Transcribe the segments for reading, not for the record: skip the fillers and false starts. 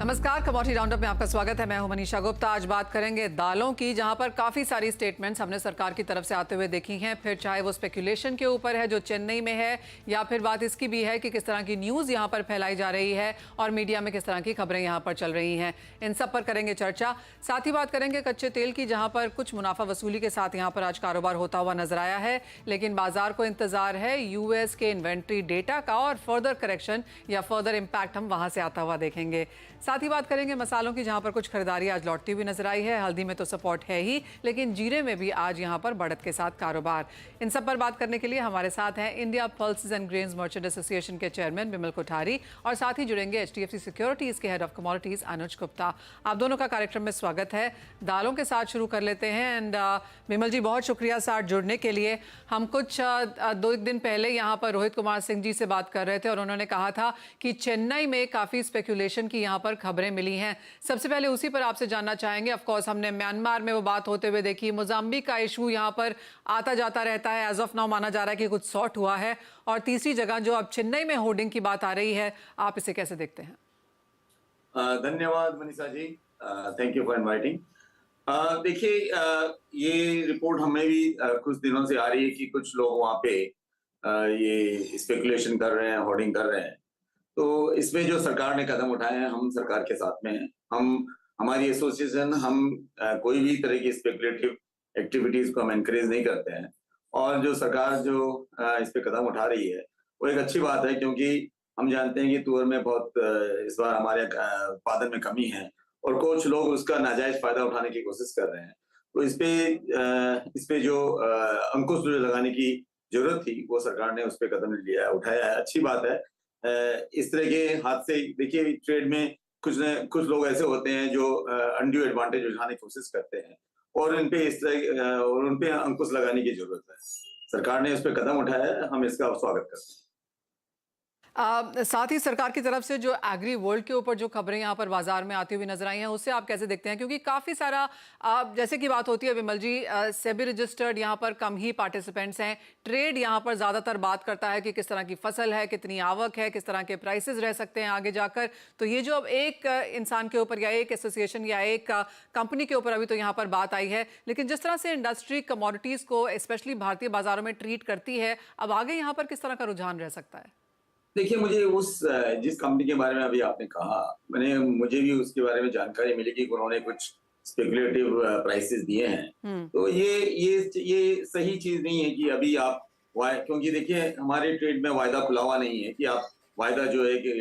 नमस्कार, commodity roundup में आपका स्वागत है। मैं हूं मनीषा गुप्ता। आज बात करेंगे दालों की, जहां पर काफ़ी सारी स्टेटमेंट्स हमने सरकार की तरफ से आते हुए देखी हैं। फिर चाहे वो स्पेकुलेशन के ऊपर है जो चेन्नई में है, या फिर बात इसकी भी है कि किस तरह की न्यूज़ यहां पर फैलाई जा रही है और मीडिया में किस तरह की खबरें यहां पर चल रही हैं। इन सब पर करेंगे चर्चा। साथ ही बात करेंगे कच्चे तेल की, जहाँ पर कुछ मुनाफा वसूली के साथ यहाँ पर आज कारोबार होता हुआ नजर आया है, लेकिन बाजार को इंतजार है यूएस के इन्वेंट्री डेटा का और फर्दर करेक्शन या फर्दर इम्पैक्ट हम वहां से आता हुआ देखेंगे। साथ ही बात करेंगे मसालों की, जहां पर कुछ खरीदारी आज लौटती हुई नजर आई है। हल्दी में तो सपोर्ट है ही, लेकिन जीरे में भी आज यहां पर बढ़त के साथ कारोबार। इन सब पर बात करने के लिए हमारे साथ हैं India pulses and grains merchant association के चेयरमैन विमल कोठारी, और साथ ही जुड़ेंगे एचडीएफसी सिक्योरिटीज के हेड ऑफ कमोडिटीज अनुज गुप्ता। आप दोनों का कार्यक्रम में स्वागत है। दालों के साथ शुरू कर लेते हैं। एंड विमल जी, बहुत शुक्रिया साथ जुड़ने के लिए। हम कुछ 2 दिन पहले यहाँ पर रोहित कुमार सिंह जी से बात कर रहे थे और उन्होंने कहा था कि चेन्नई में काफ़ी स्पेकुलेशन की यहाँ पर खबरें मिली हैं। सबसे पहले उसी पर आपसे जानना चाहेंगे। ऑफ कोर्स हमने म्यांमार में वो बात होते हुए देखी, मोजाम्बिक का इशू यहाँ पर आता जाता रहता है। एज ऑफ नाउ माना जा रहा है कि कुछ सॉर्ट हुआ है। और तीसरी जगह जो अब चेन्नई में होर्डिंग की बात आ रही है, आप इसे कैसे देखते हैं? धन्यवाद Manisha ji, thank you for inviting. देखिए, ये रिपोर्ट हमें भी कुछ दिनों से आ रही है कि कुछ लोग वहाँ पे ये स्पेकुलेशन कर रहे हैं, होर्डिंग कर रहे हैं। तो इसमें जो सरकार ने कदम उठाए हैं, हम सरकार के साथ में हैं। हमारी एसोसिएशन कोई भी तरह की स्पेकुलेटिव एक्टिविटीज को हम एनकरेज नहीं करते हैं। और जो सरकार जो इस पे कदम उठा रही है वो एक अच्छी बात है, क्योंकि हम जानते हैं कि तुअर में बहुत इस बार हमारे उत्पादन में कमी है और कुछ लोग उसका नाजायज फायदा उठाने की कोशिश कर रहे हैं। तो इस पे जो अंकुश लगाने की जरूरत थी, वो सरकार ने उस पे कदम उठाया है। अच्छी बात है। इस तरह के हादसे, देखिए, ट्रेड में कुछ लोग ऐसे होते हैं जो अनड्यू एडवांटेज उठाने की कोशिश करते हैं और उन पे अंकुश लगाने की जरूरत है। सरकार ने इस पे कदम उठाया है, हम इसका स्वागत करते हैं। साथ ही सरकार की तरफ से जो एग्री वर्ल्ड के ऊपर जो खबरें यहाँ पर बाजार में आती हुई नजर आई हैं, उससे आप कैसे देखते हैं? क्योंकि काफ़ी सारा जैसे कि बात होती है विमल जी, सेबी रजिस्टर्ड यहाँ पर कम ही पार्टिसिपेंट्स हैं। ट्रेड यहाँ पर ज़्यादातर बात करता है कि किस तरह की फसल है, कितनी आवक है, किस तरह के प्राइसेस रह सकते हैं आगे जाकर। तो ये जो अब एक इंसान के ऊपर या एक एसोसिएशन या एक कंपनी के ऊपर अभी तो यहाँ पर बात आई है, लेकिन जिस तरह से इंडस्ट्री कमोडिटीज़ को स्पेशली भारतीय बाजारों में ट्रीट करती है, अब आगे यहाँ पर किस तरह का रुझान रह सकता है? देखिए, मुझे जिस कंपनी के बारे में अभी आपने कहा, मुझे भी उसके बारे में जानकारी मिली कि उन्होंने कुछ स्पेकुलेटिव प्राइसेस दिए हैं। तो ये सही चीज नहीं है कि अभी आप क्योंकि देखिए, हमारे ट्रेड में वायदा खुला हुआ नहीं है कि आप वायदा जो है कि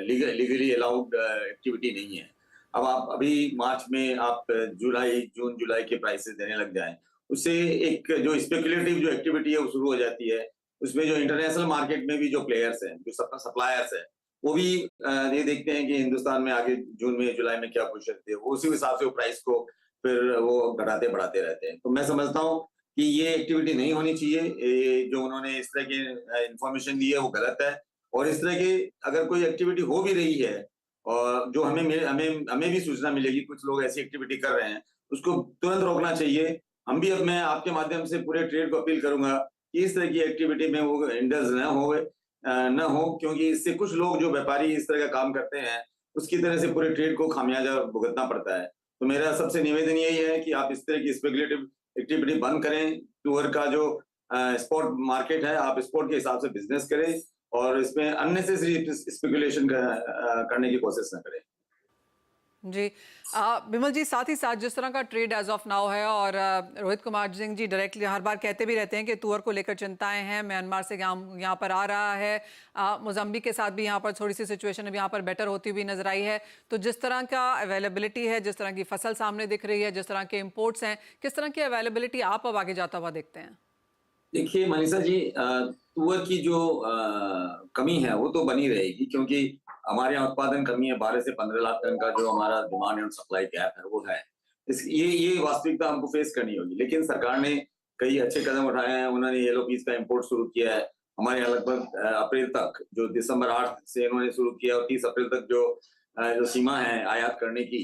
लीगली अलाउड एक्टिविटी नहीं है। अब आप अभी मार्च में आप जून जुलाई के प्राइसेस देने लग जाएं, उससे एक जो स्पेकुलेटिव जो एक्टिविटी है वो शुरू हो जाती है। उसमें जो इंटरनेशनल मार्केट में भी जो प्लेयर्स हैं, जो सप्लायर्स हैं, वो भी ये देखते हैं कि हिंदुस्तान में आगे जून में जुलाई में क्या पोजीशन थी, वो उसी हिसाब से वो प्राइस को फिर वो घटाते बढ़ाते रहते हैं। तो मैं समझता हूँ कि ये एक्टिविटी नहीं होनी चाहिए। जो उन्होंने इस तरह की इंफॉर्मेशन दी है वो गलत है। और इस तरह की अगर कोई एक्टिविटी हो भी रही है और जो हमें भी सूचना मिलेगी कुछ लोग ऐसी एक्टिविटी कर रहे हैं, उसको तुरंत रोकना चाहिए। मैं आपके माध्यम से पूरे ट्रेड को अपील करूंगा कि इस तरह की एक्टिविटी में वो इंडल्ज न हो, क्योंकि इससे कुछ लोग जो व्यापारी इस तरह का काम करते हैं, उसकी तरह से पूरे ट्रेड को खामियाजा भुगतना पड़ता है। तो मेरा सबसे निवेदन यही है कि आप इस तरह की स्पेकुलेटिव एक्टिविटी बंद करें। तुअर का जो स्पॉट मार्केट है, आप स्पॉट के हिसाब से बिजनेस करें और इसमें अननेसेसरी स्पेकुलेशन करने की कोशिश न करें। जी, विमल जी, साथ ही साथ जिस तरह का ट्रेड एज ऑफ नाउ है, और रोहित कुमार सिंह जी डायरेक्टली हर बार कहते भी रहते हैं कि तुअर को लेकर चिंताएं हैं, म्यांमार से यहाँ पर आ रहा है, मोजाम्बिक के साथ भी यहाँ पर थोड़ी सी सिचुएशन अब यहाँ पर बेटर होती हुई नजर आई है। तो जिस तरह का अवेलेबिलिटी है, जिस तरह की फसल सामने दिख रही है, जिस तरह के इम्पोर्ट्स हैं, किस तरह की अवेलेबिलिटी आप अब आगे जाता हुआ देखते हैं? देखिए मनीषा जी, तुअर की जो कमी है वो तो बनी रहेगी, क्योंकि हमारे यहाँ उत्पादन कमी है। 12 से 15 लाख टन का जो हमारा डिमांड एंड सप्लाई गैप है वो है। ये वास्तविकता हमको फेस करनी होगी। लेकिन सरकार ने कई अच्छे कदम उठाए हैं। उन्होंने येलो पीस का इम्पोर्ट शुरू किया है। हमारे यहाँ लगभग अप्रैल तक, जो दिसंबर 8 से इन्होंने शुरू किया और 30 अप्रैल तक जो सीमा है आयात करने की,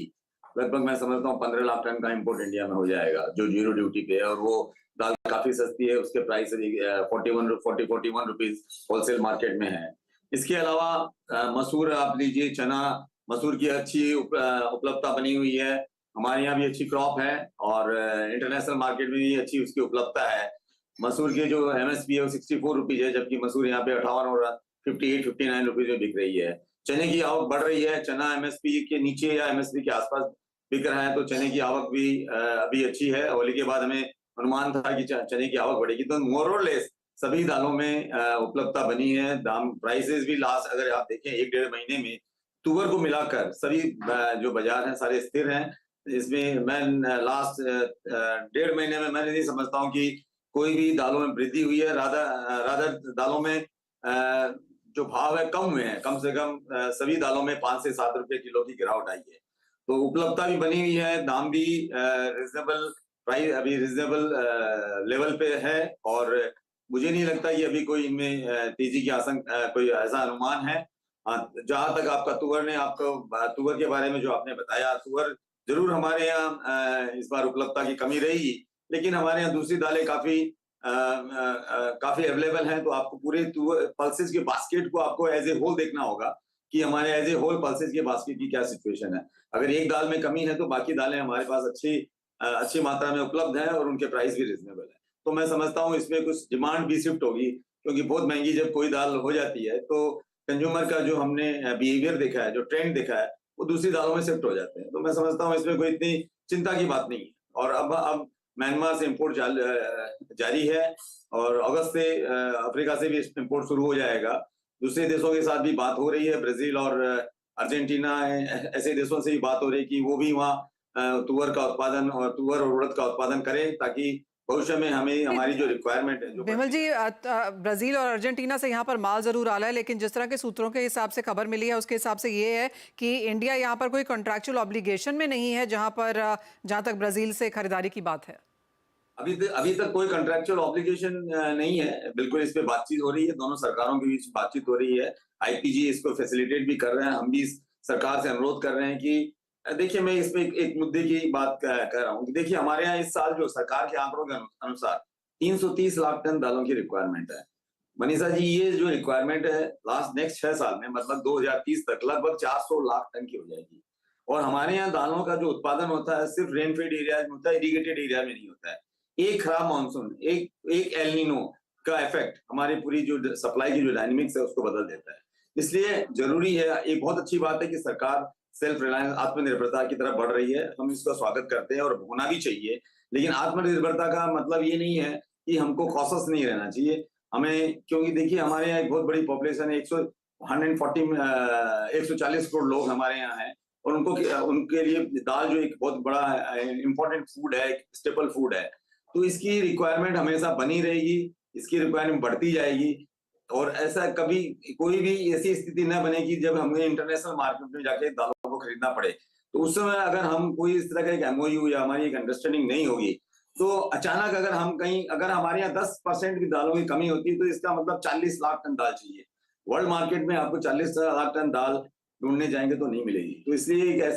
लगभग मैं समझता हूँ 15 लाख टन का इम्पोर्ट इंडिया में हो जाएगा, जो जीरो ड्यूटी पे है। और वो दाल काफी सस्ती है, उसके प्राइस 41 रुपीज होलसेल मार्केट में है। इसके अलावा मसूर आप लीजिए, चना, मसूर की अच्छी उपलब्धता बनी हुई है। हमारे यहाँ भी अच्छी क्रॉप है और इंटरनेशनल मार्केट में भी अच्छी उसकी उपलब्धता है। मसूर की जो एमएसपी है वो 64 रुपीज है, जबकि मसूर यहाँ पे 58 और 58-59 रुपीज में बिक रही है। चने की आवक बढ़ रही है। चना एमएसपी के नीचे या एमएसपी के आसपास बिक रहा है, तो चने की आवक भी अभी अच्छी है। होली के बाद हमें अनुमान था कि चने की आवक बढ़ेगी, तो मोर और लेस सभी दालों में उपलब्धता बनी है। दाम प्राइसेस भी लास्ट अगर आप देखें 1-1.5 महीने में तुअर को मिलाकर सभी जो बाजार हैं सारे स्थिर हैं। इसमें मैं लास्ट 1.5 महीने में मैं नहीं समझता हूँ कि कोई भी दालों में वृद्धि हुई है। राधा दालों में जो भाव है कम हुए हैं, कम से कम सभी दालों में 5 से 7 रुपए किलो की गिरावट आई है। तो उपलब्धता भी बनी हुई है, दाम भी रिजनेबल प्राइस अभी रिजनेबल लेवल पे है और मुझे नहीं लगता कि अभी कोई इनमें तेजी की आशंका कोई ऐसा अनुमान है। जहां तक आपका तुअर ने आपको तुअर के बारे में जो आपने बताया, तुअर जरूर हमारे यहाँ इस बार उपलब्धता की कमी रहेगी, लेकिन हमारे यहाँ दूसरी दालें काफी अवेलेबल हैं। तो आपको पूरे पल्सेस के बास्केट को आपको एज ए होल देखना होगा कि हमारे एज ए होल पल्सेस के बास्केट की क्या सिचुएशन है। अगर एक दाल में कमी है तो बाकी दालें हमारे पास अच्छी मात्रा में उपलब्ध है और उनके प्राइस भी रिजनेबल है। तो मैं समझता हूँ इसमें कुछ डिमांड भी शिफ्ट होगी, क्योंकि बहुत महंगी जब कोई दाल हो जाती है तो कंज्यूमर का जो हमने बिहेवियर देखा है, जो ट्रेंड देखा है, वो दूसरी दालों में शिफ्ट हो जाते हैं। तो मैं समझता हूँ इसमें कोई इतनी चिंता की बात नहीं है। और अब म्यांमार से इम्पोर्ट जारी है और अगस्त से अफ्रीका से भी इम्पोर्ट शुरू हो जाएगा। दूसरे देशों के साथ भी बात हो रही है, ब्राजील और अर्जेंटीना ऐसे देशों से भी बात हो रही है कि वो भी वहाँ तुअर का उत्पादन और तुअर और उड़द का उत्पादन करें, ताकि भविष्य में हमें हमारी जो रिक्वायरमेंट है जो विमल जी, ब्राजील और अर्जेंटीना से यहाँ पर माल जरूर आ रहा है, लेकिन जिस तरह के सूत्रों के हिसाब से खबर मिली है उसके हिसाब से ये है कि इंडिया यहाँ पर कोई कॉन्ट्रैक्चुअल ऑब्लिगेशन में नहीं है, जहाँ तक ब्राजील से खरीदारी की बात है। अभी तक कोई कॉन्ट्रैक्चुअल ऑब्लिगेशन नहीं है। बिल्कुल इस पे बातचीत हो रही है, दोनों सरकारों के बीच बातचीत हो रही है। आईपीजी इसको फैसिलिटेट भी कर रहे हैं। हम भी सरकार से अनुरोध कर रहे हैं कि देखिए, मैं इसमें एक मुद्दे की बात कह रहा हूँ कि देखिए, हमारे यहाँ इस साल जो सरकार के आंकड़ों के अनुसार 330 लाख टन दालों की रिक्वायरमेंट है। मनीषा जी, ये जो रिक्वायरमेंट है लास्ट नेक्स्ट 6 साल में, मतलब 2030 तक लगभग 400 लाख टन की हो जाएगी। और हमारे यहाँ दालों का जो उत्पादन होता है सिर्फ रेनफेड एरिया में होता है, इरिगेटेड एरिया में नहीं होता है। एक खराब मानसून, एक एल नीनो का इफेक्ट हमारी पूरी जो सप्लाई की जो डायनेमिक्स है उसको बदल देता है। इसलिए जरूरी है, एक बहुत अच्छी बात है कि सरकार सेल्फ रिलायंस आत्मनिर्भरता की तरफ बढ़ रही है। हम इसका स्वागत करते हैं और होना भी चाहिए। लेकिन आत्मनिर्भरता का मतलब ये नहीं है कि हमको कॉशस नहीं रहना चाहिए हमें, क्योंकि देखिए हमारे यहाँ एक बहुत बड़ी पॉपुलेशन है, 140 करोड़ लोग हमारे यहाँ हैं और उनके लिए दाल जो एक बहुत बड़ा इंपॉर्टेंट फूड है, एक स्टेपल फूड है। तो इसकी रिक्वायरमेंट हमेशा बनी रहेगी, इसकी रिक्वायरमेंट बढ़ती जाएगी और ऐसा कभी कोई भी ऐसी स्थिति न बनेगी जब हमें इंटरनेशनल मार्केट में जाके दालों को खरीदना पड़े। तो उस समय अगर हम कोई इस तरह का एक एमओयू या हमारी एक अंडरस्टैंडिंग नहीं होगी, तो अचानक अगर हमारे यहाँ 10% की दालों की कमी होती है तो इसका मतलब 40 लाख टन दाल चाहिए। वर्ल्ड मार्केट में आपको 40 लाख टन दाल ढूंढने जाएंगे तो नहीं मिलेगी। तो इसलिए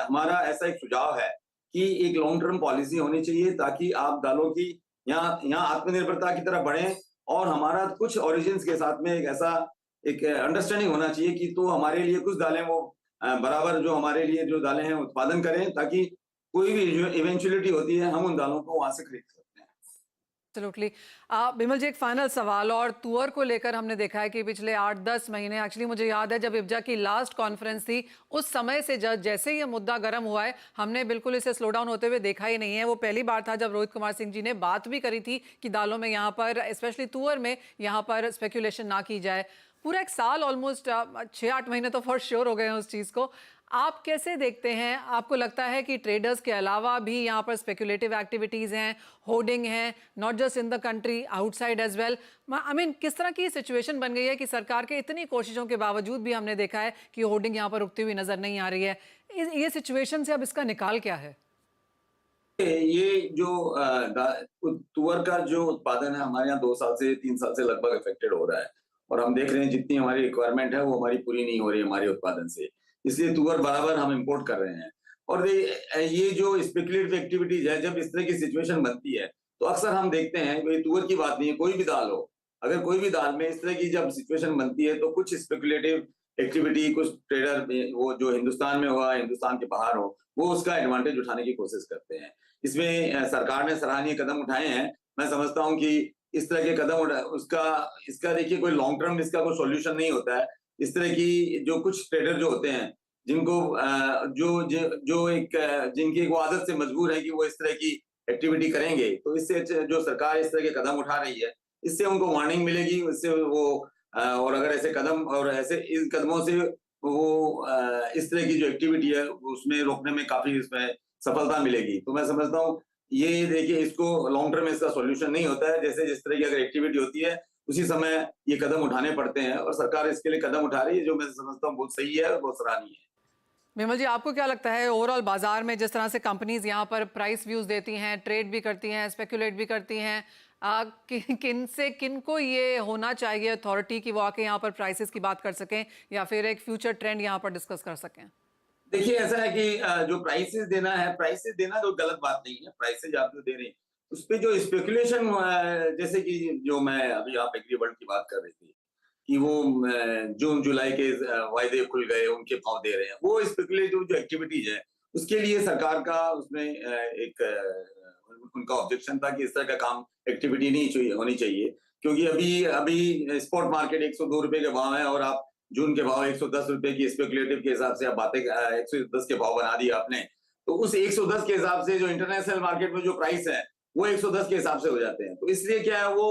हमारा ऐसा एक सुझाव है कि एक लॉन्ग टर्म पॉलिसी होनी चाहिए, ताकि आप दालों की यहाँ आत्मनिर्भरता की तरफ बढ़े और हमारा कुछ ओरिजिन्स के साथ में एक अंडरस्टैंडिंग होना चाहिए कि तो हमारे लिए कुछ दालें वो बराबर जो हमारे लिए जो दालें हैं उत्पादन करें, ताकि कोई भी जो इवेंचुअलिटी होती है हम उन दालों को वहां से खरीद सकते हैं। एब्सोल्युटली। विमल जी, एक फाइनल सवाल, और तुअर को लेकर हमने देखा है कि पिछले 8-10 महीने, एक्चुअली मुझे याद है जब इब्जा की लास्ट कॉन्फ्रेंस थी उस समय से जैसे ही ये मुद्दा गर्म हुआ है हमने बिल्कुल इसे स्लो डाउन होते हुए देखा ही नहीं है। वो पहली बार था जब रोहित कुमार सिंह जी ने बात भी करी थी कि दालों में यहाँ पर स्पेशली तुअर में यहाँ पर स्पेकुलेशन ना की जाए। पूरा एक साल ऑलमोस्ट 6-8 महीने तो फॉर श्योर हो गए हैं उस चीज़ को। आप कैसे देखते हैं? आपको लगता है कि ट्रेडर्स के अलावा भी यहाँ पर स्पेकुलेटिव एक्टिविटीज़ हैं, होर्डिंग हैं, not just in the country, outside as well? I mean, किस तरह की सिचुएशन बन गई है कि सरकार के इतनी कोशिशों के बावजूद भी हमने देखा है कि होर्डिंग यहाँ पर रुकती हुई नजर नहीं आ रही है। ये सिचुएशन से अब इसका निकाल क्या है? ये जो तुअर का जो उत्पादन है हमारे यहाँ 2 साल से 3 साल से लगभग अफेक्टेड हो रहा है और हम देख रहे हैं जितनी हमारी रिक्वायरमेंट है वो हमारी पूरी नहीं हो रही है हमारे उत्पादन से। इसलिए तुअर बराबर हम इंपोर्ट कर रहे हैं। और ये जो स्पेकुलेटिव एक्टिविटीज है, जब इस तरह की सिचुएशन बनती है तो अक्सर हम देखते हैं, ये तुअर की बात नहीं है, कोई भी दाल हो, अगर कोई भी दाल में इस तरह की जब सिचुएशन बनती है तो कुछ स्पेकुलेटिव एक्टिविटी कुछ ट्रेडर वो जो हिंदुस्तान में हुआ, हिंदुस्तान के बाहर हो, वो उसका एडवांटेज उठाने की कोशिश करते हैं। इसमें सरकार ने सराहनीय कदम उठाए हैं। मैं समझता हूँ कि इस तरह के कदम उसका इसका देखिए कोई लॉन्ग टर्म इसका कोई सॉल्यूशन नहीं होता है। इस तरह की जो कुछ ट्रेडर जो होते हैं, जिनको जो एक जिनकी वो आदत से मजबूर है कि वो इस तरह की एक्टिविटी करेंगे, तो इससे जो सरकार इस तरह के कदम उठा रही है, इससे उनको वार्निंग मिलेगी, इससे वो और अगर ऐसे कदम और ऐसे इन कदमों से वो इस तरह की जो एक्टिविटी है उसमें रोकने में काफी इसमें सफलता मिलेगी। तो मैं समझता हूँ ये देखिए इसको लॉन्ग टर्म में इसका सॉल्यूशन नहीं होता है। जैसे जिस तरह की अगर एक्टिविटी होती है उसी समय ये कदम उठाने पड़ते हैं और सरकार इसके लिए कदम उठा रही है, जो मैं समझता हूँ बहुत सही है और बहुत सराहनीय है। विमल जी, आपको क्या लगता है ओवरऑल बाजार में जिस तरह से कंपनीज यहाँ पर प्राइस व्यूज देती हैं, ट्रेड भी करती हैं, स्पेकुलेट भी करती हैं, किनको ये होना चाहिए अथॉरिटी की वो आके यहाँ पर प्राइसेस की बात कर सकें या फिर एक फ्यूचर ट्रेंड यहाँ पर डिस्कस कर सकें? देखिए ऐसा है कि जो प्राइसेस देना तो गलत बात नहीं है। प्राइसेस आप जो दे रहे हैं उस पे जो स्पेकुलेशन जैसे कि जो मैं अभी आप एग्रीवर्ल्ड की बात कर रही थी कि वो जून जुलाई के वायदे खुल गए, उनके भाव दे रहे हैं, वो स्पेकुलेटिव जो एक्टिविटीज है उसके लिए सरकार का उसमें एक उनका ऑब्जेक्शन था कि इस तरह का काम एक्टिविटी नहीं चाहिए होनी चाहिए, क्योंकि अभी अभी स्पॉट मार्केट 102 रुपए के भाव है और आप जून के भाव 110 रुपए की स्पेकुलेटिव के हिसाब से आप बातें 110 के भाव बना दिए आपने, तो उस 110 के हिसाब से जो इंटरनेशनल मार्केट में जो प्राइस है वो 110 के हिसाब से हो जाते हैं। तो इसलिए क्या है वो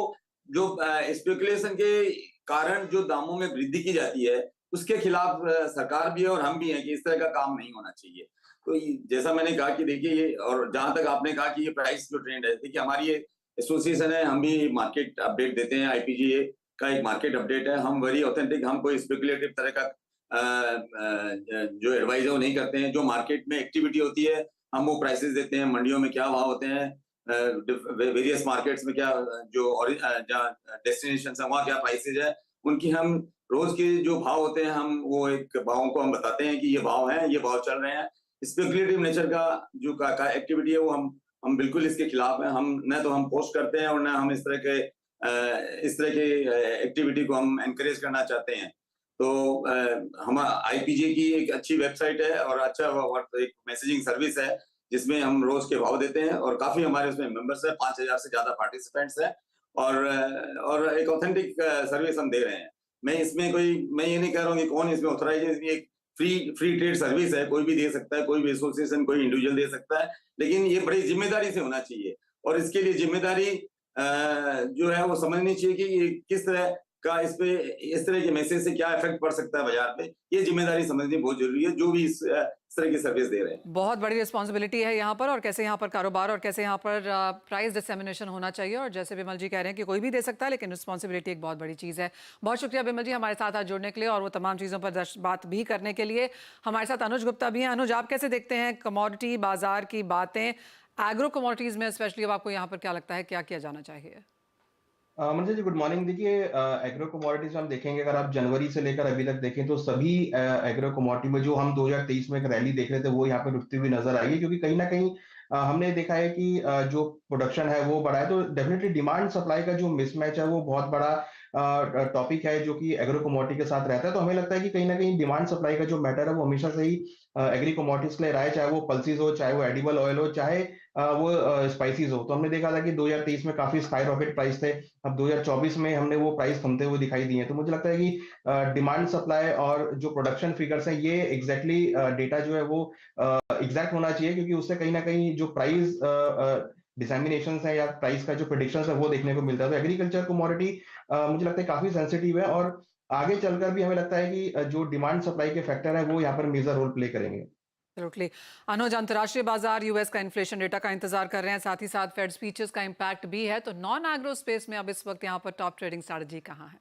जो स्पेकुलेशन के कारण जो दामों में वृद्धि की जाती है उसके खिलाफ सरकार भी है और हम भी हैं कि इस तरह का काम नहीं होना चाहिए। तो जैसा मैंने कहा कि देखिए ये और जहां तक आपने कहा कि ये प्राइस जो ट्रेंड है, देखिए हमारी ये एसोसिएशन है, हम भी मार्केट अपडेट देते हैं। आईपीजीए का एक मार्केट अपडेट है, हम वेरी ऑथेंटिक, हम कोई स्पेकुलेटिव तरह का जो एडवाइस है वो नहीं करते हैं। जो मार्केट में एक्टिविटी होती है हम वो प्राइसेस देते हैं, मंडियों में क्या भाव होते हैं, वेरियस मार्केट्स में क्या जो जहाँ डेस्टिनेशन है वहाँ क्या प्राइसेज है, उनकी हम रोज के जो भाव होते हैं हम वो एक भावों को हम बताते हैं कि ये भाव है, ये भाव चल रहे हैं। स्पेकुलेटिव नेचर का जो का एक्टिविटी है वो हम बिल्कुल इसके खिलाफ हैं। हम न तो हम पोस्ट करते हैं और न हम इस तरह के एक्टिविटी को हम एनकरेज करना चाहते हैं। तो हम आईपीजे की एक अच्छी वेबसाइट है और अच्छा एक मैसेजिंग सर्विस है जिसमें हम रोज के भाव देते हैं और काफी हमारे उसमें मेंबर्स है, 5000 से ज्यादा पार्टिसिपेंट्स हैं और एक ऑथेंटिक सर्विस हम दे रहे हैं। मैं ये नहीं कह रहा हूँ कि कौन इसमें ऑथराइज है, इसमें एक फ्री ट्रेड सर्विस है, कोई भी दे सकता है, कोई भी एसोसिएशन, कोई इंडिविजुअल दे सकता है, लेकिन ये बड़ी जिम्मेदारी से होना चाहिए और इसके लिए जिम्मेदारी जो है वो समझनी चाहिए कि ये किस तरह का इस तरह के मैसेज से क्या इफेक्ट पड़ सकता है बाजार पे, ये जिम्मेदारी समझनी बहुत जरूरी है जो भी इस तरह की सर्विस दे रहे हैं। बहुत बड़ी रिस्पॉन्सिबिलिटी है यहाँ पर, और कैसे यहाँ पर कारोबार और कैसे यहाँ पर प्राइस डिसेमिनेशन होना चाहिए, और जैसे विमल जी कह रहे हैं कि कोई भी दे सकता है लेकिन रिस्पॉन्सिबिलिटी एक बहुत बड़ी चीज़ है। बहुत शुक्रिया विमल जी हमारे साथ आज जुड़ने के लिए और वो तमाम चीज़ों पर बात भी करने के लिए। हमारे साथ अनुज गुप्ता भी हैं। अनुज, आप कैसे देखते हैं कमोडिटी बाजार की बातें, एग्रो कमोडिटीज़ में स्पेशली, अब आपको यहाँ पर क्या लगता है क्या किया जाना चाहिए? Manoj ji good morning. देखिए एग्रो कमोडिटीज हम देखेंगे, अगर आप जनवरी से लेकर अभी तक देखें तो सभी एग्रो कमोडिटी में जो हम 2023 में एक रैली देख रहे थे वो यहाँ पे रुकती हुई नजर आएगी, क्योंकि कहीं ना कहीं हमने देखा है कि जो प्रोडक्शन है वो बढ़ा है, तो डेफिनेटली डिमांड सप्लाई का जो मिसमैच है वो बहुत बड़ा टॉपिक है जो कि एग्रो कमोडिटी के साथ रहता है। तो हमें लगता है कि कहीं ना कहीं डिमांड सप्लाई का जो मैटर है वो हमेशा से ही एग्री कमोडिटीज के लिए रहा है, चाहे वो पल्सीज हो, चाहे वो एडिबल ऑयल हो, चाहे वो स्पाइसीज हो। तो हमने देखा था कि 2023 में काफी स्काई रॉकेट प्राइस थे, अब 2024 में हमने वो प्राइस थमते हुए दिखाई दिए। तो मुझे लगता है कि डिमांड सप्लाई और जो प्रोडक्शन फिगर्स हैं ये एग्जैक्टली डेटा जो है वो एग्जैक्ट होना चाहिए, क्योंकि उससे कहीं ना कहीं जो प्राइस डिसैमिनेशन है या प्राइस का जो प्रेडिक्शन है वो देखने को मिलता है। तो एग्रीकल्चर कमोडिटी मुझे लगता है काफी सेंसिटिव है और आगे चलकर भी हमें लगता है कि जो डिमांड सप्लाई के फैक्टर है वो यहाँ पर मेजर रोल प्ले करेंगे। एब्सोल्युटली। अनुज, अंतर्राष्ट्रीय बाजार यूएस का इन्फ्लेशन डेटा का इंतजार कर रहे हैं, साथ ही साथ फेड स्पीचेस का इम्पैक्ट भी है, तो नॉन एग्रो स्पेस में अब इस वक्त यहाँ पर टॉप ट्रेडिंग स्ट्रैटेजी कहाँ है?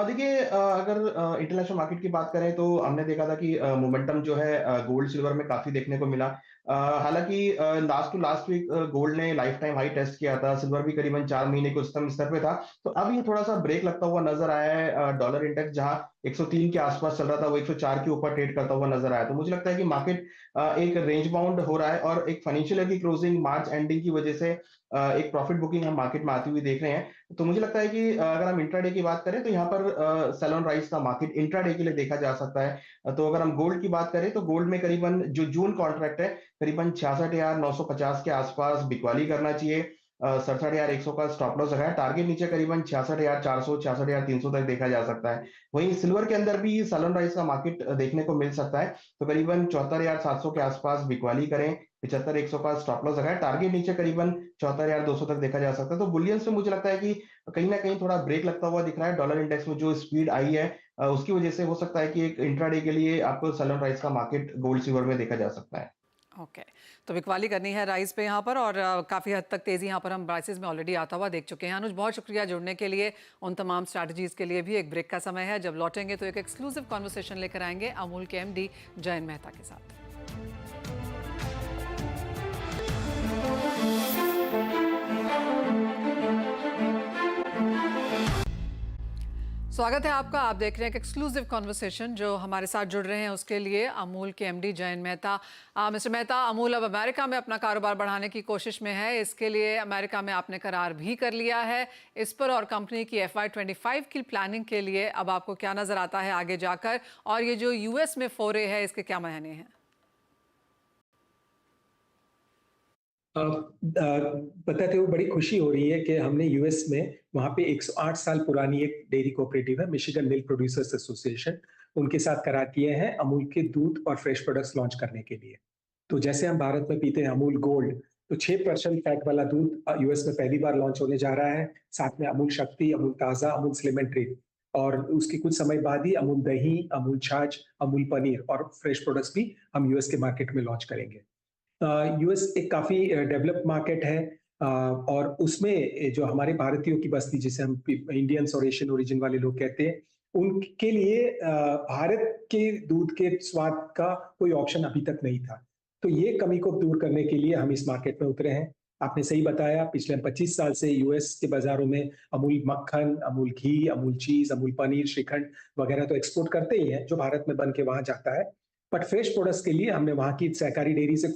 देखिए अगर इंटरनेशनल मार्केट की बात करें तो हमने देखा था कि मोमेंटम जो है गोल्ड सिल्वर में काफी देखने को मिला। हालांकि last two last week gold ने लाइफ टाइम हाई टेस्ट किया था, सिल्वर भी करीबन 4 महीने के उच्चतम स्तर पे था। तो अब ये थोड़ा सा ब्रेक लगता हुआ नजर आया है। डॉलर इंडेक्स जहां 103 के आसपास चल रहा था, वो 104 के ऊपर ट्रेड करता हुआ नजर आया। तो मुझे लगता है कि मार्केट एक रेंज बाउंड हो रहा है, और एक फाइनेंशियल ईयर की क्लोजिंग मार्च एंडिंग की वजह से एक प्रॉफिट बुकिंग हम मार्केट में आती हुई देख रहे हैं। तो मुझे लगता है कि अगर हम इंट्राडे की बात करें तो यहाँ पर सेल ऑन राइज का मार्केट इंट्राडे के लिए देखा जा सकता है। तो अगर हम गोल्ड की बात करें तो गोल्ड में करीबन जो जून कॉन्ट्रैक्ट है, करीबन 66,950 के आसपास बिकवाली करना चाहिए। 67,100 का स्टॉप लॉस रखा है। टारगेट नीचे करीबन 66,400 66,300 तक देखा जा सकता है। वहीं सिल्वर के अंदर भी सैलून राइज का मार्केट देखने को मिल सकता है। तो करीबन 74,700 के आसपास बिकवाली करें, 75,100 का स्टॉप लॉस रखा है। टारगेट नीचे करीबन 74,200 तक देखा जा सकता है। तो बुलियंस में मुझे लगता है कि कहीं ना कहीं थोड़ा ब्रेक लगता हुआ दिख रहा है। डॉलर इंडेक्स में जो स्पीड आई है उसकी वजह से हो सकता है कि एक इंट्राडे के लिए आपको सैलून राइज का मार्केट गोल्ड सिल्वर में देखा जा सकता है। ओके, तो बिकवाली करनी है राइस पे यहाँ पर, और काफ़ी हद तक तेज़ी यहाँ पर हम प्राइसेस में ऑलरेडी आता हुआ देख चुके हैं। अनुज, बहुत शुक्रिया जुड़ने के लिए। उन तमाम स्ट्रैटेजीज़ के लिए भी एक ब्रेक का समय है। जब लौटेंगे तो एक एक्सक्लूसिव कॉन्वर्सेशन लेकर आएंगे अमूल के एमडी जयन मेहता के साथ। स्वागत है आपका। आप देख रहे हैं एक एक्सक्लूसिव कॉन्वर्सेशन। जो हमारे साथ जुड़ रहे हैं उसके लिए अमूल के एमडी जयन मेहता। मिस्टर मेहता, अमूल अब अमेरिका में अपना कारोबार बढ़ाने की कोशिश में है। इसके लिए अमेरिका में आपने करार भी कर लिया है। इस पर और कंपनी की FY25 की प्लानिंग के लिए अब आपको क्या नज़र आता है आगे जाकर, और ये जो US में फोरे है इसके क्या मायने हैं? पता थे, वो बड़ी खुशी हो रही है कि हमने यूएस में वहाँ पे 108 साल पुरानी एक डेयरी कोऑपरेटिव है, मिशिगन मिल्क प्रोड्यूसर्स एसोसिएशन, उनके साथ करार किए हैं अमूल के दूध और फ्रेश प्रोडक्ट्स लॉन्च करने के लिए। तो जैसे हम भारत में पीते हैं अमूल गोल्ड, तो 6% फैट वाला दूध यूएस में पहली बार लॉन्च होने जा रहा है। साथ में अमूल शक्ति, अमूल ताजा, अमूल स्लिम एंड ट्रीट, और उसकी कुछ समय बाद ही अमूल दही, अमूल छाछ, अमूल पनीर और फ्रेश प्रोडक्ट्स भी हम यूएस के मार्केट में लॉन्च करेंगे। यूएस एक काफी डेवलप्ड मार्केट है, और उसमें जो हमारे भारतीयों की बस्ती, जिसे हम इंडियंस और एशियन ओरिजिन वाले लोग कहते हैं, उनके लिए भारत के दूध के स्वाद का कोई ऑप्शन अभी तक नहीं था। तो ये कमी को दूर करने के लिए हम इस मार्केट में उतरे हैं। आपने सही बताया, पिछले 25 साल से यूएस के बाजारों में अमूल मक्खन, अमूल घी, अमूल चीज, अमूल पनीर, श्रीखंड वगैरह तो एक्सपोर्ट करते ही हैं, जो भारत में बन के वहां जाता है। बट फ्रेश प्रोडक्ट्स के लिए हमने वहां की सहकारी डेयरी से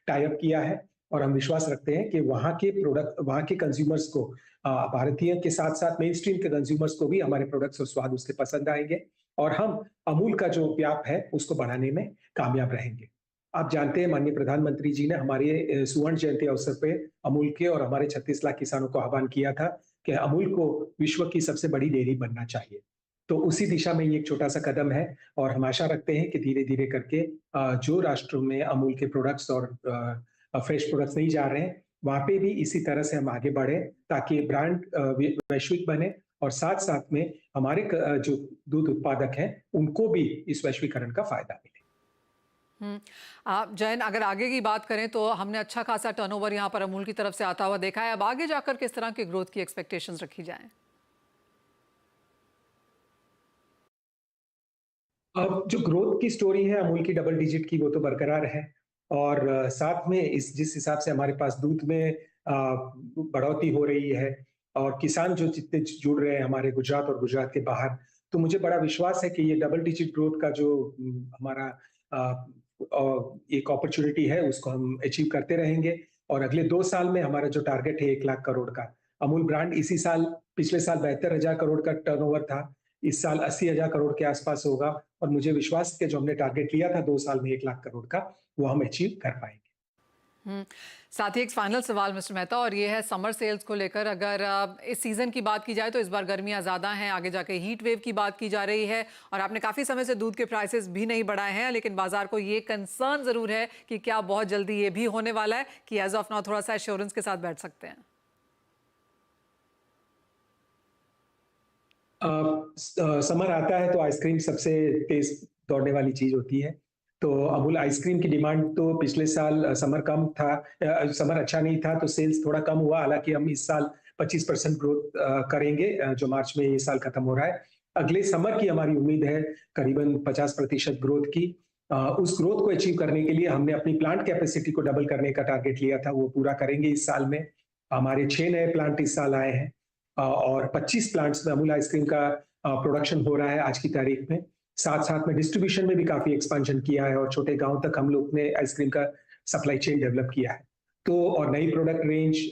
टाई अप किया है, और हम विश्वास रखते हैं कि वहां के प्रोडक्ट, वहां के कंज्यूमर्स को, भारतीय के साथ साथ मेन स्ट्रीम के कंज्यूमर्स को भी हमारे प्रोडक्ट्स और स्वाद उसके पसंद आएंगे, और हम अमूल का जो व्याप है उसको बढ़ाने में कामयाब रहेंगे। आप जानते हैं, माननीय प्रधानमंत्री जी ने हमारे सुवर्ण जयंती अवसर पे अमूल के और हमारे 36 लाख किसानों को आह्वान किया था कि अमूल को विश्व की सबसे बड़ी डेयरी बनना चाहिए। तो उसी दिशा में ये एक छोटा सा कदम है, और हम आशा रखते हैं कि धीरे धीरे करके जो राष्ट्रों में अमूल के प्रोडक्ट्स और फ्रेश प्रोडक्ट्स नहीं जा रहे हैं, वहां पे भी इसी तरह से हम आगे बढ़े, ताकि ब्रांड वैश्विक बने, और साथ साथ में हमारे जो दूध उत्पादक हैं उनको भी इस वैश्वीकरण का फायदा मिले। जैन, अगर आगे की बात करें तो हमने अच्छा खासा टर्नओवर यहाँ पर अमूल की तरफ से आता हुआ देखा है। अब आगे जाकर किस तरह की ग्रोथ की एक्सपेक्टेशंस रखी जाएं? अब जो ग्रोथ की स्टोरी है अमूल की डबल डिजिट की, वो तो बरकरार है, और साथ में इस जिस हिसाब से हमारे पास दूध में बढ़ोतरी हो रही है, और किसान जो जितने जुड़ रहे हैं हमारे गुजरात और गुजरात के बाहर, तो मुझे बड़ा विश्वास है कि ये डबल डिजिट ग्रोथ का जो हमारा एक अपॉर्चुनिटी है उसको हम अचीव करते रहेंगे। और अगले 2 साल में हमारा जो टारगेट है 1 लाख करोड़ का, अमूल ब्रांड इसी साल, पिछले साल 72,000 करोड़ का टर्नओवर था, इस साल 80,000 करोड़ के आसपास होगा, और मुझे विश्वास है कि जो हमने टारगेट लिया था 2 साल में 1 लाख करोड़ का, वो हम अचीव कर पाएंगे। साथ ही एक फाइनल सवाल मिस्टर मेहता, और ये है समर सेल्स को लेकर। अगर इस सीजन की बात की जाए तो इस बार गर्मियां ज़्यादा हैं, आगे जाके हीट वेव की बात की जा रही है, और आपने काफ़ी समय से दूध के प्राइसेस भी नहीं बढ़ाए हैं, लेकिन बाजार को ये कंसर्न ज़रूर है कि क्या बहुत जल्दी ये भी होने वाला है कि एज ऑफ नाउ थोड़ा सा एश्योरेंस के साथ बैठ सकते हैं? समर आता है तो आइसक्रीम सबसे तेज दौड़ने वाली चीज होती है। तो अमूल आइसक्रीम की डिमांड तो पिछले साल समर कम था, समर अच्छा नहीं था तो सेल्स थोड़ा कम हुआ। हालांकि हम इस साल 25% ग्रोथ करेंगे, जो मार्च में ये साल खत्म हो रहा है। अगले समर की हमारी उम्मीद है करीबन 50% ग्रोथ की, उस ग्रोथ को अचीव करने के लिए हमने अपनी प्लांट कैपेसिटी को डबल करने का टारगेट लिया था, वो पूरा करेंगे इस साल में। हमारे 6 नए प्लांट इस साल आए हैं और 25 प्लांट्स में अमूल आइसक्रीम का प्रोडक्शन हो रहा है आज की तारीख में। साथ साथ में डिस्ट्रीब्यूशन में भी काफी एक्सपेंशन किया है और छोटे गांव तक हम लोग ने आइसक्रीम का सप्लाई चेन डेवलप किया है। तो और नई प्रोडक्ट रेंज,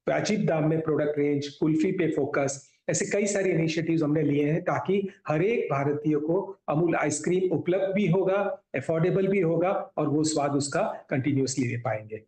वाजिब दाम में प्रोडक्ट रेंज, कुल्फी पे फोकस, ऐसे कई सारे इनिशिएटिव्स हमने लिए हैं ताकि हर एक भारतीय को अमूल आइसक्रीम उपलब्ध भी होगा, अफोर्डेबल भी होगा और वो स्वाद उसका कंटिन्यूअसली ले पाएंगे।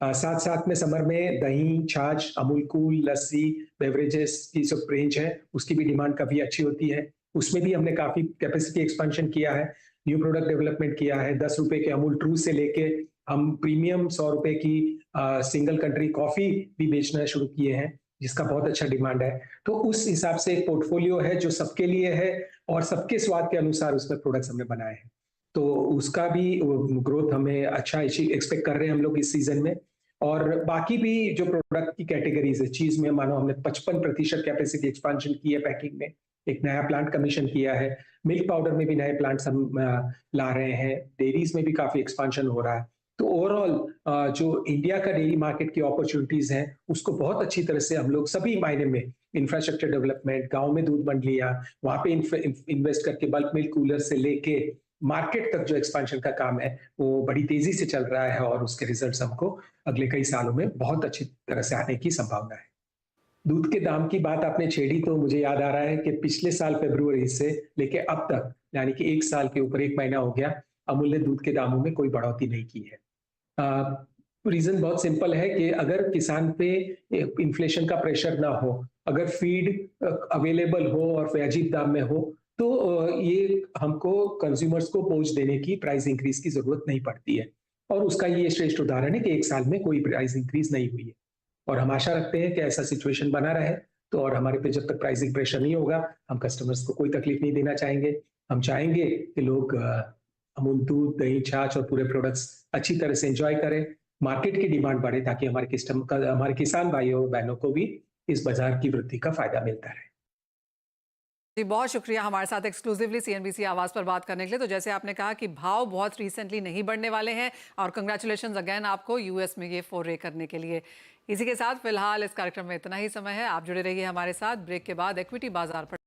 साथ साथ में समर में दही, छाछ, अमूल कूल, लस्सी, बेवरेजेस की जो रेंज है उसकी भी डिमांड काफी अच्छी होती है। उसमें भी हमने काफी कैपेसिटी एक्सपेंशन किया है, न्यू प्रोडक्ट डेवलपमेंट किया है। 10 रुपए के अमूल ट्रू से लेके हम प्रीमियम 100 रुपए की सिंगल कंट्री कॉफी भी बेचना शुरू किए हैं, जिसका बहुत अच्छा डिमांड है। तो उस हिसाब से एक पोर्टफोलियो है जो सबके लिए है और सबके स्वाद के अनुसार उसमें प्रोडक्ट्स हमने बनाए हैं। तो उसका भी ग्रोथ हमें अच्छा एक्सपेक्ट कर रहे हैं हम लोग इस सीजन में। और बाकी भी जो प्रोडक्ट की कैटेगरीज है, चीज में मानो हमने 55% कैपेसिटी एक्सपेंशन की है पैकिंग में, एक नया प्लांट कमीशन किया है। मिल्क पाउडर में भी नए प्लांट्स हम ला रहे हैं। डेयरीज में भी काफी एक्सपेंशन हो रहा है। तो ओवरऑल जो इंडिया का डेयरी मार्केट की अपॉर्चुनिटीज हैं उसको बहुत अच्छी तरह से हम लोग सभी मायने में, इंफ्रास्ट्रक्चर डेवलपमेंट, गांव में दूध मंडियां, वहां पे इन्वेस्ट करके बल्क मिल्क कूलर से लेके मार्केट तक जो एक्सपेंशन का काम है वो बड़ी तेजी से चल रहा है और उसके रिजल्ट्स हमको अगले कई सालों में बहुत अच्छी तरह से आने की संभावना है। दूध के दाम की बात आपने छेड़ी तो मुझे याद आ रहा है कि पिछले साल फरवरी से लेके अब तक, यानी कि 1 साल के ऊपर 1 महीना हो गया, अमूल ने दूध के दामों में कोई बढ़ोतरी नहीं की है। रीजन बहुत सिंपल है कि अगर किसान पे इन्फ्लेशन का प्रेशर ना हो, अगर फीड अवेलेबल हो और वाजिब दाम में हो, तो ये हमको कंज्यूमर्स को बोझ देने की, प्राइस इंक्रीज की जरूरत नहीं पड़ती है। और उसका ये श्रेष्ठ उदाहरण है कि 1 साल में कोई प्राइस इंक्रीज नहीं हुई है और हम आशा रखते हैं कि ऐसा सिचुएशन बना रहे। तो और हमारे पे जब तक प्राइसिंग प्रेशर नहीं होगा, हम कस्टमर्स को कोई तकलीफ नहीं देना चाहेंगे। हम चाहेंगे कि लोग अमूल दूध, दही, छाछ और पूरे प्रोडक्ट्स अच्छी तरह से एंजॉय करें, मार्केट की डिमांड बढ़े ताकि हमारे किसान भाइयों और बहनों को भी इस बाजार की वृद्धि का फायदा मिलता रहे। जी, बहुत शुक्रिया हमारे साथ एक्सक्लूसिवली सीएनबीसी आवाज पर बात करने के लिए। तो जैसे आपने कहा कि भाव बहुत रिसेंटली नहीं बढ़ने वाले हैं और कंग्रेचुलेशंस अगेन आपको यूएस में ये फोरे करने के लिए। इसी के साथ फिलहाल इस कार्यक्रम में इतना ही समय है। आप जुड़े रहिए हमारे साथ। ब्रेक के बाद इक्विटी बाजार पर